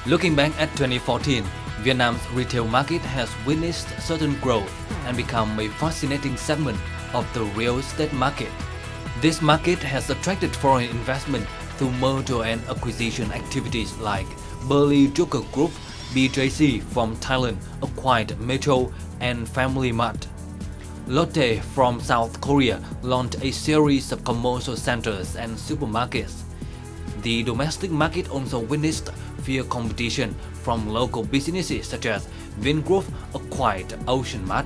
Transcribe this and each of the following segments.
Looking back at 2014, Vietnam's retail market has witnessed certain growth and become a fascinating segment of the real estate market. This market has attracted foreign investment through merger and acquisition activities like Burley Joker Group, BJC from Thailand acquired Metro and Family Mart. Lotte from South Korea launched a series of commercial centers and supermarkets. The domestic market also witnessed fierce competition from local businesses such as Vingroup acquired Ocean Mart.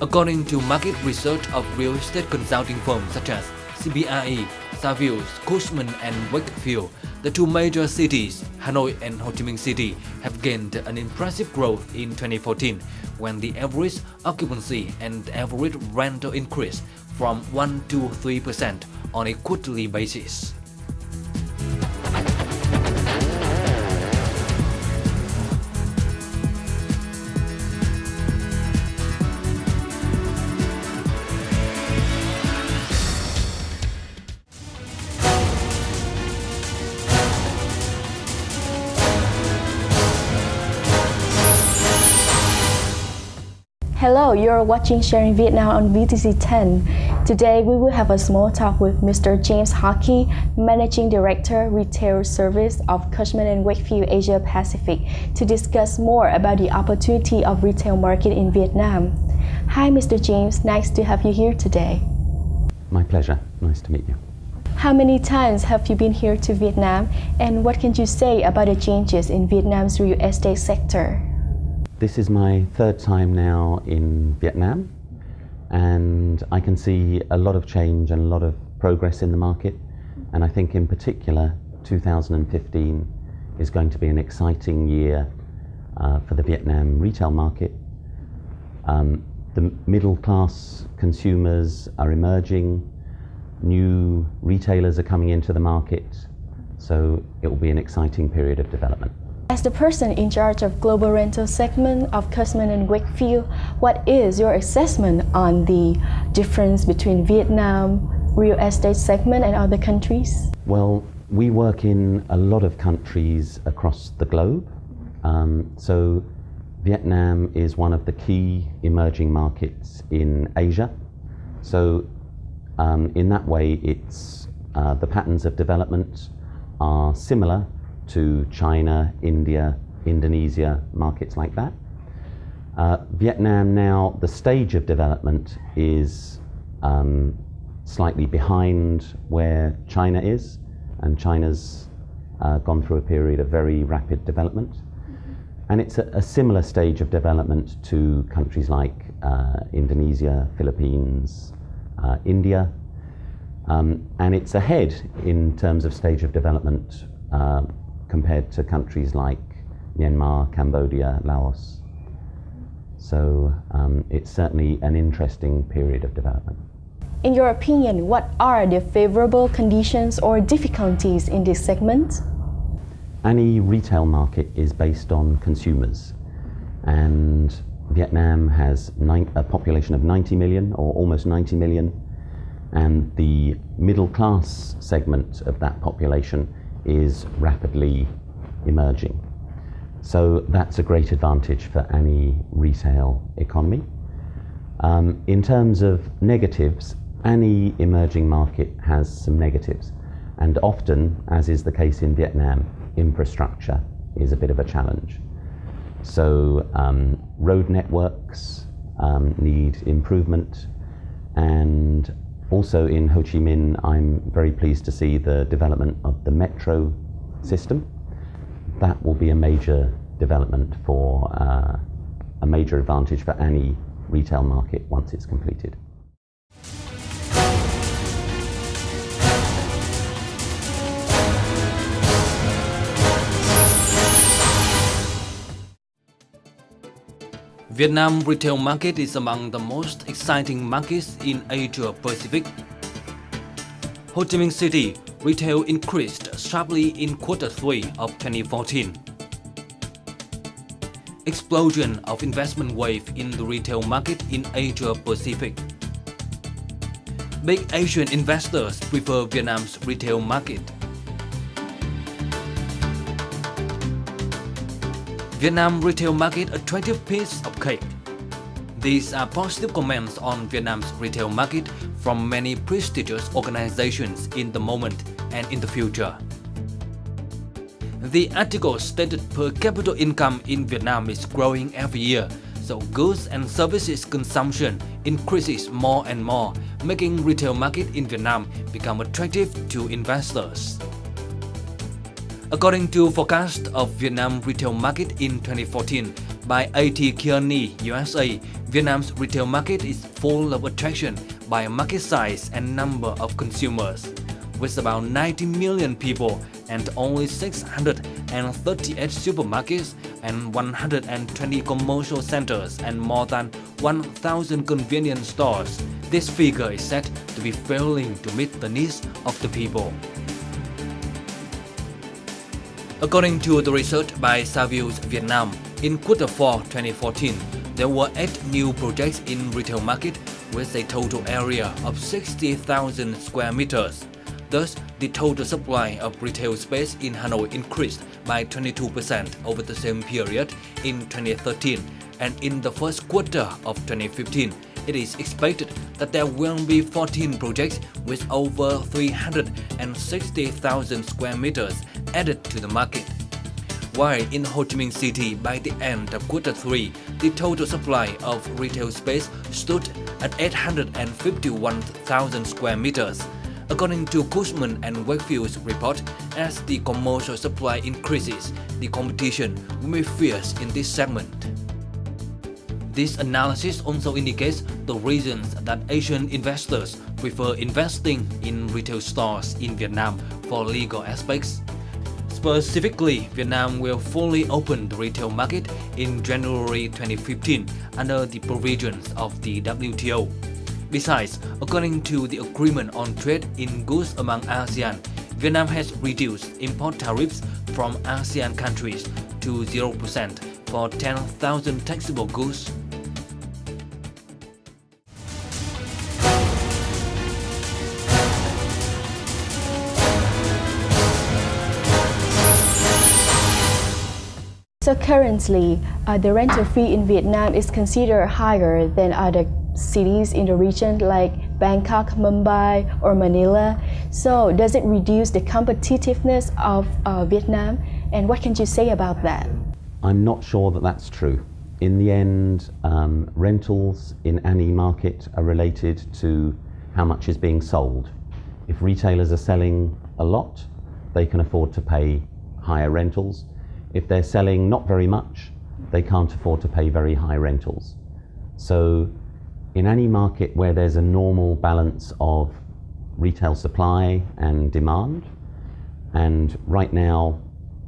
According to market research of real estate consulting firms such as CBRE, Savills, Cushman & Wakefield, the two major cities, Hanoi and Ho Chi Minh City, have gained an impressive growth in 2014 when the average occupancy and average rental increased from 1 to 3% on a quarterly basis. Hello, you're watching Sharing Vietnam on VTC 10. Today we will have a small talk with Mr. James Hockey, Managing Director, Retail Service of Cushman & Wakefield Asia Pacific, to discuss more about the opportunity of retail market in Vietnam. Hi, Mr. James, nice to have you here today. My pleasure, nice to meet you. How many times have you been here to Vietnam, and what can you say about the changes in Vietnam's real estate sector? This is my third time now in Vietnam, and I can see a lot of change and a lot of progress in the market, and I think in particular 2015 is going to be an exciting year for the Vietnam retail market. The middle class consumers are emerging, new retailers are coming into the market, so it will be an exciting period of development. As the person in charge of global rental segment of Cushman & Wakefield, what is your assessment on the difference between Vietnam real estate segment and other countries? Well, we work in a lot of countries across the globe. So Vietnam is one of the key emerging markets in Asia. So in that way, it's the patterns of development are similar to China, India, Indonesia, markets like that. Vietnam now, the stage of development is slightly behind where China is, and China's gone through a period of very rapid development. And it's a similar stage of development to countries like Indonesia, Philippines, India. And it's ahead in terms of stage of development compared to countries like Myanmar, Cambodia, Laos. So it's certainly an interesting period of development. In your opinion, what are the favorable conditions or difficulties in this segment? Any retail market is based on consumers, and Vietnam has a population of 90 million or almost 90 million, and the middle class segment of that population is rapidly emerging. So that's a great advantage for any retail economy. In terms of negatives, any emerging market has some negatives, and often, as is the case in Vietnam, infrastructure is a bit of a challenge. So road networks need improvement, and also in Ho Chi Minh, I'm very pleased to see the development of the metro system. That will be a major development for a major advantage for any retail market once it's completed. Vietnam retail market is among the most exciting markets in Asia Pacific. Ho Chi Minh City retail increased sharply in Q3 of 2014. Explosion of investment wave in the retail market in Asia Pacific. Big Asian investors prefer Vietnam's retail market. Vietnam retail market attractive piece of cake. These are positive comments on Vietnam's retail market from many prestigious organizations in the moment and in the future. The article stated per capita income in Vietnam is growing every year, so goods and services consumption increases more and more, making retail market in Vietnam become attractive to investors. According to forecast of Vietnam retail market in 2014 by A.T. Kearney, USA, Vietnam's retail market is full of attraction by market size and number of consumers. With about 90 million people and only 638 supermarkets and 120 commercial centers and more than 1,000 convenience stores, this figure is said to be failing to meet the needs of the people. According to the research by Savills Vietnam, in Q4 2014, there were 8 new projects in retail market with a total area of 60,000 square meters. Thus, the total supply of retail space in Hanoi increased by 22% over the same period in 2013, and in the first quarter of 2015, it is expected that there will be 14 projects with over 360,000 square meters added to the market. While in Ho Chi Minh City by the end of Q3, the total supply of retail space stood at 851,000 square meters. According to Cushman & Wakefield's report, as the commercial supply increases, the competition will be fierce in this segment. This analysis also indicates the reasons that Asian investors prefer investing in retail stores in Vietnam for legal aspects. Specifically, Vietnam will fully open the retail market in January 2015 under the provisions of the WTO. Besides, according to the Agreement on Trade in Goods among ASEAN, Vietnam has reduced import tariffs from ASEAN countries to 0% for 10,000 taxable goods. So currently, the rental fee in Vietnam is considered higher than other cities in the region like Bangkok, Mumbai, or Manila. So does it reduce the competitiveness of Vietnam? And what can you say about that? I'm not sure that that's true. In the end, rentals in any market are related to how much is being sold. If retailers are selling a lot, they can afford to pay higher rentals. If they're selling not very much, they can't afford to pay very high rentals. So in any market where there's a normal balance of retail supply and demand, and right now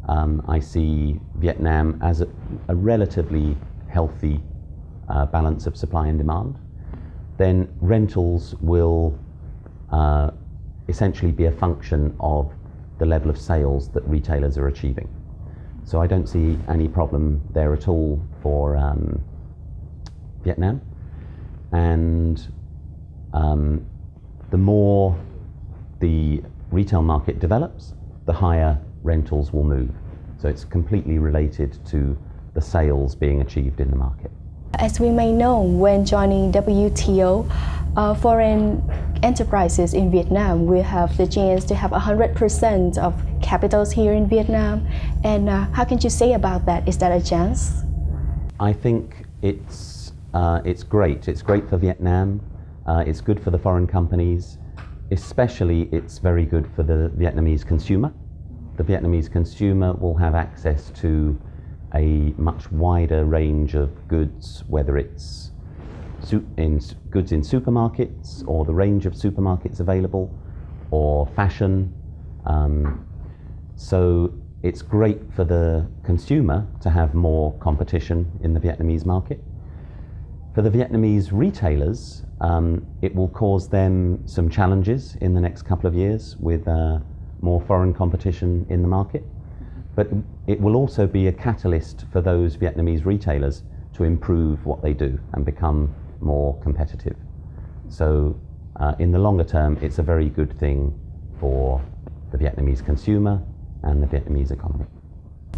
I see Vietnam as a relatively healthy balance of supply and demand, then rentals will essentially be a function of the level of sales that retailers are achieving. So I don't see any problem there at all for Vietnam. And the more the retail market develops, the higher rentals will move. So it's completely related to the sales being achieved in the market. As we may know, when joining WTO, foreign enterprises in Vietnam will have the chance to have 100% of capitals here in Vietnam. And how can you say about that? Is that a chance? I think it's great. It's great for Vietnam. It's good for the foreign companies. Especially, it's very good for the Vietnamese consumer. The Vietnamese consumer will have access to a much wider range of goods, whether it's goods in supermarkets or the range of supermarkets available, or fashion. So it's great for the consumer to have more competition in the Vietnamese market. For the Vietnamese retailers, it will cause them some challenges in the next couple of years with more foreign competition in the market. But it will also be a catalyst for those Vietnamese retailers to improve what they do and become more competitive. So in the longer term, it's a very good thing for the Vietnamese consumer and the Vietnamese economy.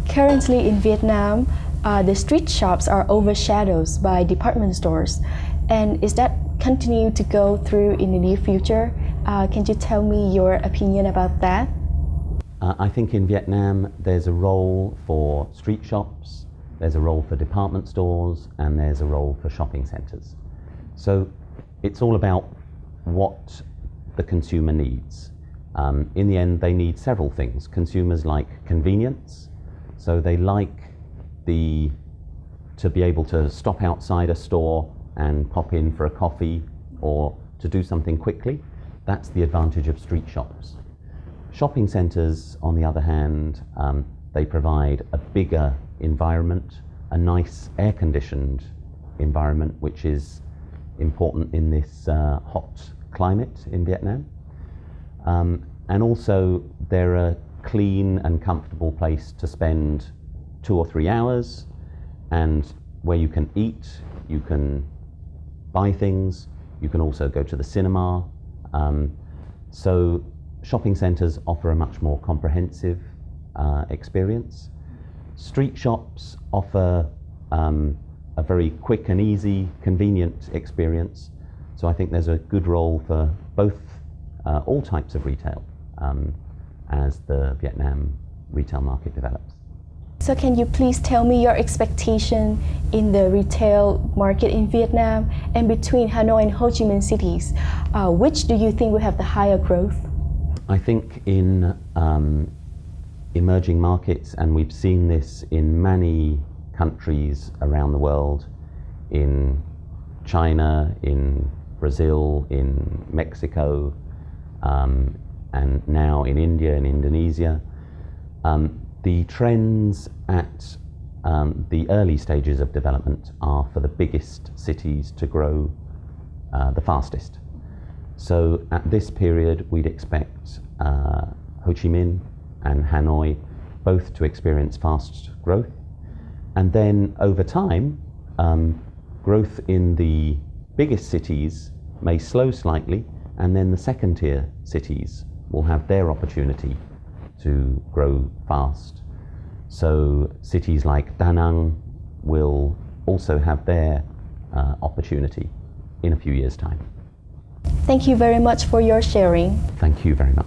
Currently in Vietnam, the street shops are overshadowed by department stores. And is that continue to go through in the near future? Can you tell me your opinion about that? I think in Vietnam there's a role for street shops, there's a role for department stores, and there's a role for shopping centres. So it's all about what the consumer needs. In the end, they need several things. Consumers like convenience, so they like to be able to stop outside a store and pop in for a coffee or to do something quickly. That's the advantage of street shops. Shopping centres, on the other hand, they provide a bigger environment, a nice air-conditioned environment, which is important in this hot climate in Vietnam. And also, they're a clean and comfortable place to spend 2 or 3 hours, and where you can eat, you can buy things, you can also go to the cinema. So shopping centres offer a much more comprehensive experience. Street shops offer a very quick and easy, convenient experience. So I think there's a good role for both, all types of retail as the Vietnam retail market develops. So can you please tell me your expectation in the retail market in Vietnam and between Hanoi and Ho Chi Minh cities? Which do you think will have the higher growth? I think in emerging markets, and we've seen this in many countries around the world, in China, in Brazil, in Mexico, and now in India and Indonesia, the trends at the early stages of development are for the biggest cities to grow the fastest. So at this period, we'd expect Ho Chi Minh and Hanoi both to experience fast growth. And then over time, growth in the biggest cities may slow slightly, and then the second tier cities will have their opportunity to grow fast. So cities like Da Nang will also have their opportunity in a few years' time. Thank you very much for your sharing. Thank you very much.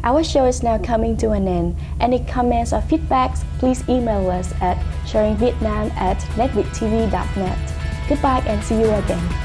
Our show is now coming to an end. Any comments or feedbacks, please email us at sharingvietnam@netvittv.net. Goodbye and see you again.